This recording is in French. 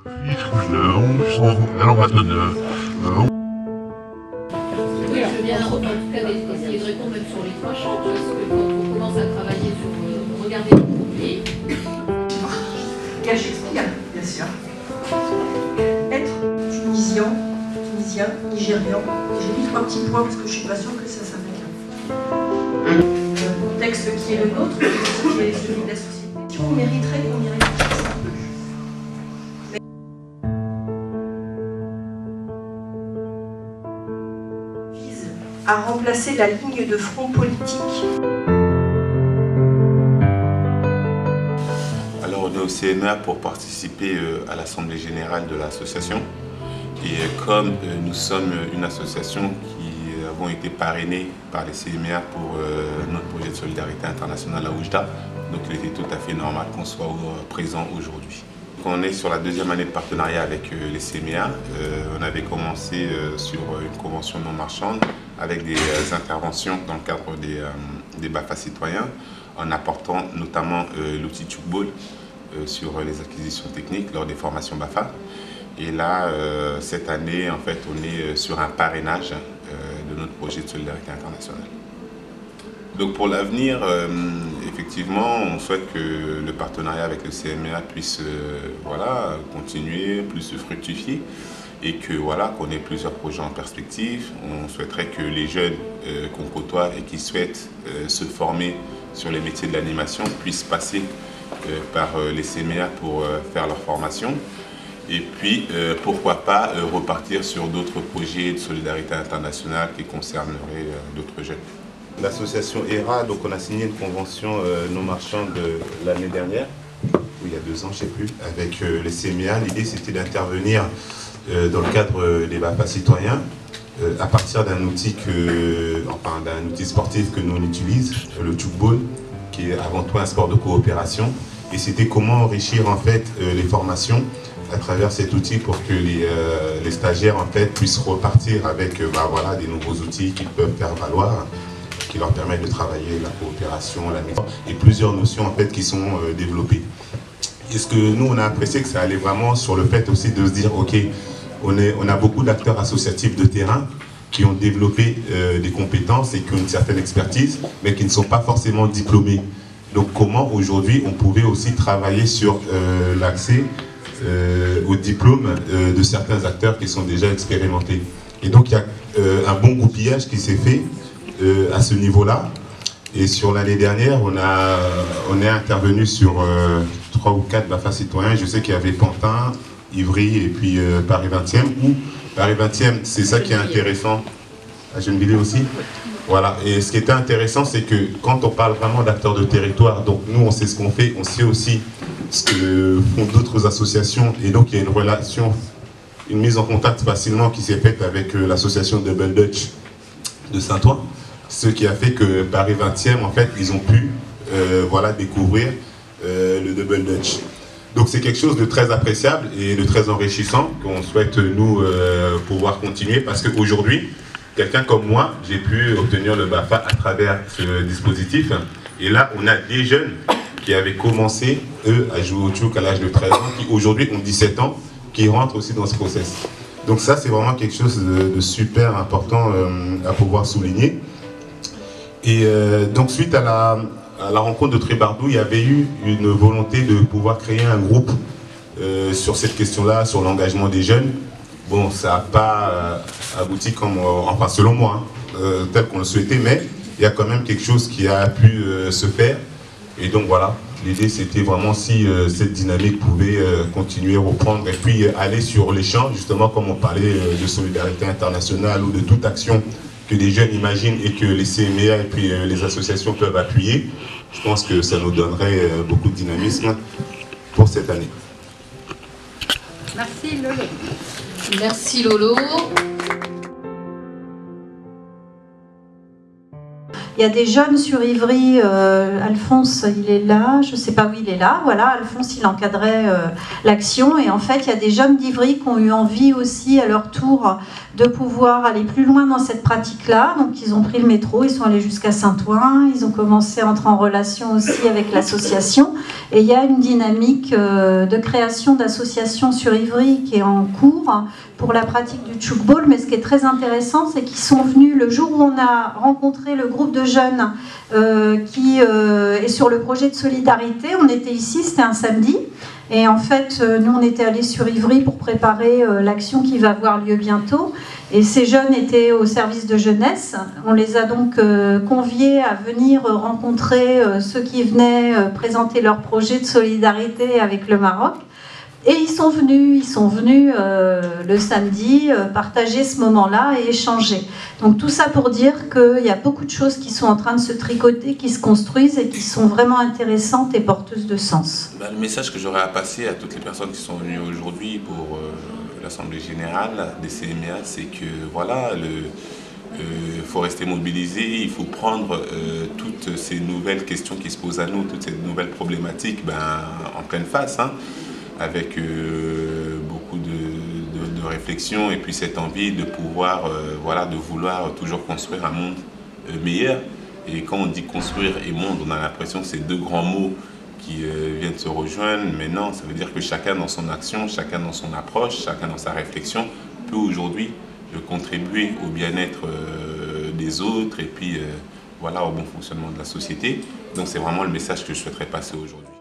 Oui, je veux bien en tout cas essayer de répondre même sur les trois champs, parce que quand on commence à travailler sur regarder le premier. Bien, j'explique, bien sûr. Être tunisien, nigérian, j'ai mis 3 petits points parce que je suis pas sûre que ça s'arrête là. Le contexte qui est le nôtre, qui est celui de la société, on mériterait qu'on y réfléchisse un peu. Vise à remplacer la ligne de front politique. Alors on est au CMA pour participer à l'Assemblée Générale de l'association. Et comme nous sommes une association qui avons été parrainés par les CMA pour notre projet de solidarité internationale à Oujda, donc il était tout à fait normal qu'on soit présent aujourd'hui. On est sur la 2e année de partenariat avec les CMA. On avait commencé sur une convention non marchande avec des interventions dans le cadre des BAFA citoyens, en apportant notamment l'outil Tchoukball sur les acquisitions techniques lors des formations BAFA. Et là, cette année, en fait, on est sur un parrainage de notre projet de solidarité internationale. Donc pour l'avenir, effectivement, on souhaite que le partenariat avec le CMA puisse voilà, continuer, plus se fructifier et que voilà, qu'on ait plusieurs projets en perspective. On souhaiterait que les jeunes qu'on côtoie et qui souhaitent se former sur les métiers de l'animation puissent passer par les CMA pour faire leur formation. Et puis, pourquoi pas repartir sur d'autres projets de solidarité internationale qui concerneraient d'autres jeunes. L'association ERA, donc on a signé une convention non marchande l'année dernière, ou il y a 2 ans, je ne sais plus, avec les CMA. L'idée c'était d'intervenir dans le cadre des BAFA citoyens à partir d'un outil, d'un outil sportif que nous on utilise, le Tchoukball, qui est avant tout un sport de coopération. Et c'était comment enrichir en fait les formations à travers cet outil pour que les stagiaires en fait puissent repartir avec voilà, des nouveaux outils qu'ils peuvent faire valoir, qui leur permettent de travailler la coopération, la mise et plusieurs notions en fait qui sont développées. Et ce que nous on a apprécié, que ça allait vraiment sur le fait aussi de se dire ok, on a beaucoup d'acteurs associatifs de terrain qui ont développé des compétences et qui ont une certaine expertise, mais qui ne sont pas forcément diplômés. Donc comment aujourd'hui on pouvait aussi travailler sur l'accès au diplôme de certains acteurs qui sont déjà expérimentés. Et donc il y a un bon goupillage qui s'est fait à ce niveau-là. Et sur l'année dernière, on est intervenu sur 3 ou 4 BAFA citoyens. Je sais qu'il y avait Pantin, Ivry et puis Paris 20e. Ou Paris 20e, c'est ça qui est intéressant. À Gennevilliers aussi. Voilà. Et ce qui était intéressant, c'est que quand on parle vraiment d'acteurs de territoire, donc nous on sait ce qu'on fait, on sait aussi ce que font d'autres associations. Et donc il y a une relation, une mise en contact facilement qui s'est faite avec l'association Double Dutch de Saint-Ouen. Ce qui a fait que Paris 20e, en fait, ils ont pu voilà, découvrir le Double Dutch. Donc c'est quelque chose de très appréciable et de très enrichissant qu'on souhaite nous pouvoir continuer, parce qu'aujourd'hui, quelqu'un comme moi, j'ai pu obtenir le BAFA à travers ce dispositif. Et là, on a des jeunes qui avaient commencé, eux, à jouer au tchouk à l'âge de 13 ans, qui aujourd'hui ont 17 ans, qui rentrent aussi dans ce process. Donc ça, c'est vraiment quelque chose de super important à pouvoir souligner. Et donc suite à la rencontre de Trébardou, il y avait eu une volonté de pouvoir créer un groupe sur cette question-là, sur l'engagement des jeunes. Bon, ça n'a pas abouti comme, enfin selon moi, tel qu'on le souhaitait, mais il y a quand même quelque chose qui a pu se faire. Et donc voilà, l'idée c'était vraiment si cette dynamique pouvait continuer, reprendre et puis aller sur les champs, justement comme on parlait de solidarité internationale ou de toute action que les jeunes imaginent et que les CMA et puis les associations peuvent appuyer. Je pense que ça nous donnerait beaucoup de dynamisme pour cette année. Merci Lolo. Merci Lolo. Il y a des jeunes sur Ivry, Alphonse il est là, je ne sais pas où il est là, voilà, Alphonse il encadrait l'action, et en fait il y a des jeunes d'Ivry qui ont eu envie aussi à leur tour de pouvoir aller plus loin dans cette pratique-là. Donc ils ont pris le métro, ils sont allés jusqu'à Saint-Ouen, ils ont commencé à entrer en relation aussi avec l'association, et il y a une dynamique de création d'associations sur Ivry qui est en cours pour la pratique du tchoukball. Mais ce qui est très intéressant, c'est qu'ils sont venus le jour où on a rencontré le groupe de jeunes qui est sur le projet de solidarité. On était ici, c'était un samedi, et en fait nous on était allés sur Ivry pour préparer l'action qui va avoir lieu bientôt, et ces jeunes étaient au service de jeunesse. On les a donc conviés à venir rencontrer ceux qui venaient présenter leur projet de solidarité avec le Maroc. Et ils sont venus le samedi partager ce moment-là et échanger. Donc tout ça pour dire qu'il y a beaucoup de choses qui sont en train de se tricoter, qui se construisent et qui sont vraiment intéressantes et porteuses de sens. Le message que j'aurais à passer à toutes les personnes qui sont venues aujourd'hui pour l'Assemblée Générale des CMA, c'est que voilà, il faut rester mobilisé, il faut prendre toutes ces nouvelles questions qui se posent à nous, toutes ces nouvelles problématiques en pleine face, hein, avec beaucoup de réflexion et puis cette envie de pouvoir, de vouloir toujours construire un monde meilleur. Et quand on dit construire et monde, on a l'impression que c'est deux grands mots qui viennent se rejoindre, mais non, ça veut dire que chacun dans son action, chacun dans son approche, chacun dans sa réflexion peut aujourd'hui contribuer au bien-être des autres et puis au bon fonctionnement de la société. Donc c'est vraiment le message que je souhaiterais passer aujourd'hui.